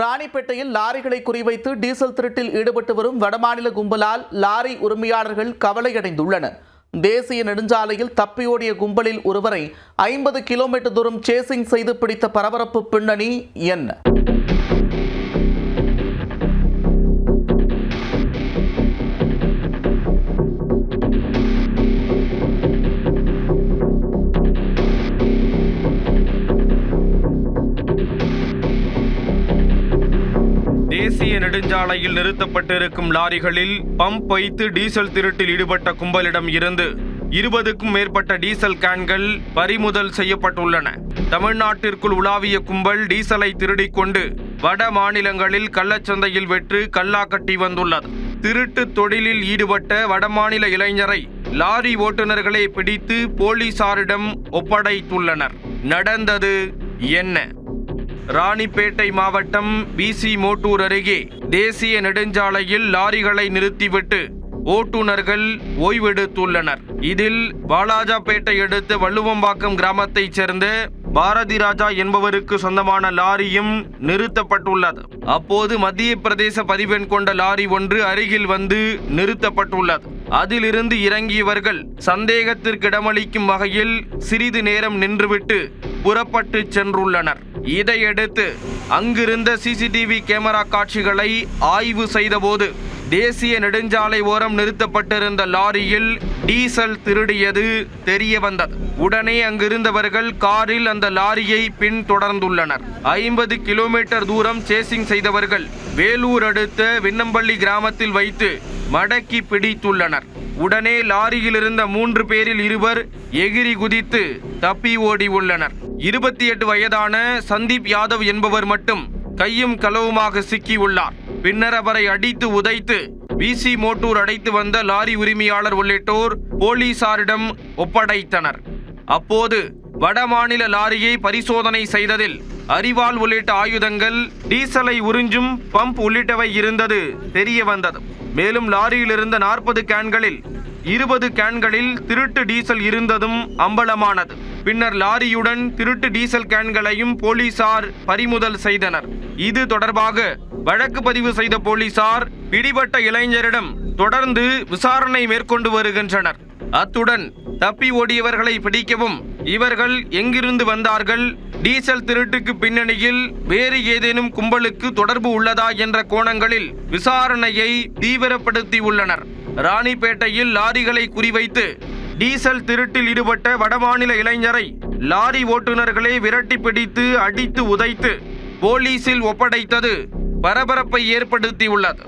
ராணிப்பேட்டையில் லாரிகளை குறிவைத்து டீசல் திருட்டில் ஈடுபட்டு வரும் வடமாநில கும்பலால் லாரி உரிமையாளர்கள் கவலையடைந்துள்ளனர். தேசிய நெடுஞ்சாலையில் தப்பியோடிய கும்பலில் ஒருவரை 50 கிலோமீட்டர் தூரம் சேசிங் செய்து பிடித்த பரபரப்பு பின்னணி என்ன? தேசிய நெடுஞ்சாலையில் நிறுத்தப்பட்டிருக்கும் லாரிகளில் பம்ப் வைத்து டீசல் திருட்டில் ஈடுபட்ட கும்பலிடம் இருந்து 20க்கும் மேற்பட்ட டீசல் கேன்கள் பறிமுதல் செய்யப்பட்டுள்ளன. தமிழ்நாட்டிற்குள் உலாவிய கும்பல் டீசலை திருடிக்கொண்டு வட மாநிலங்களில் கள்ளச்சந்தையில் வெற்று கல்லா கட்டி வந்துள்ளது. திருட்டு தொழிலில் ஈடுபட்ட வடமாநில இளைஞரை லாரி ஓட்டுநர்களை பிடித்து போலீசாரிடம் ஒப்படைத்துள்ளனர். நடந்தது என்ன? ராணிப்பேட்டை மாவட்டம் பிசி மோட்டூர் அருகே தேசிய நெடுஞ்சாலையில் லாரிகளை நிறுத்திவிட்டு ஓட்டுநர்கள் ஓய்வெடுத்துள்ளனர். இதில் வாலாஜாபேட்டை அடுத்த வள்ளுவம்பாக்கம் கிராமத்தைச் சேர்ந்த பாரதி ராஜா என்பவருக்கு சொந்தமான லாரியும் நிறுத்தப்பட்டுள்ளது. அப்போது மத்திய பிரதேச பதிவெண் கொண்ட லாரி ஒன்று அருகில் வந்து நிறுத்தப்பட்டுள்ளது. அதிலிருந்து இறங்கியவர்கள் சந்தேகத்திற்கிடமளிக்கும் வகையில் சிறிது நேரம் நின்றுவிட்டு புறப்பட்டு சென்றுள்ளனர். இதையடுத்து அங்கிருந்த சிசிடிவி கேமரா காட்சிகளை ஆய்வு செய்தபோது தேசிய நெடுஞ்சாலை ஓரம் நிறுத்தப்பட்டிருந்த லாரியில் டீசல் திருடியது தெரிய வந்தது. உடனே அங்கிருந்தவர்கள் காரில் அந்த லாரியை பின்தொடர்ந்துள்ளனர். 50 கிலோமீட்டர் தூரம் சேசிங் செய்தவர்கள் வேலூர் அடுத்த விண்ணம்பள்ளி கிராமத்தில் வைத்து மடக்கி பிடித்துள்ளனர். உடனே லாரியில் இருந்த 3 பேரில் 2 எகிரி குதித்து தப்பி ஓடி உள்ளனர். 28 வயதான சந்தீப் யாதவ் என்பவர் மட்டும் கையும் களவுமாக சிக்கியுள்ளார். பின்னர் அவரை அடித்து உதைத்து பிசி மோட்டூர் அடைத்து வந்த லாரி உரிமையாளர் உள்ளிட்டோர் போலீசாரிடம் ஒப்படைத்தனர். அப்போது வடமாநில லாரியை பரிசோதனை செய்ததில் அரிவாள் உள்ளிட்ட ஆயுதங்கள், டீசலை உறிஞ்சும் பம்ப் உள்ளிட்டவை இருந்தது தெரிய வந்தது. மேலும் லாரியில் இருந்த 40 கேன்களில் 20 கேன்களில் திருட்டு டீசல் இருந்ததும் அம்பலமானது. பின்னர் லாரியுடன் திருட்டு டீசல் கேன்களையும் போலீசார் பறிமுதல் செய்தனர். இது தொடர்பாக வழக்கு பதிவு செய்த போலீசார் பிடிபட்ட இளைஞரிடம் தொடர்ந்து விசாரணை மேற்கொண்டு வருகின்றனர். அத்துடன் தப்பி ஓடியவர்களை பிடிக்கவும், இவர்கள் எங்கிருந்து வந்தார்கள், டீசல் திருட்டுக்கு பின்னணியில் வேறு ஏதேனும் கும்பலுக்கு தொடர்பு உள்ளதா என்ற கோணங்களில் விசாரணையை தீவிரப்படுத்தியுள்ளனர். ராணிப்பேட்டையில் லாரிகளை குறிவைத்து டீசல் திருட்டில் ஈடுபட்ட வடமாநில இளைஞரை லாரி ஓட்டுநர்களை விரட்டி பிடித்து அடித்து உதைத்து போலீசில் ஒப்படைத்தது பரபரப்பை ஏற்படுத்தியுள்ளது.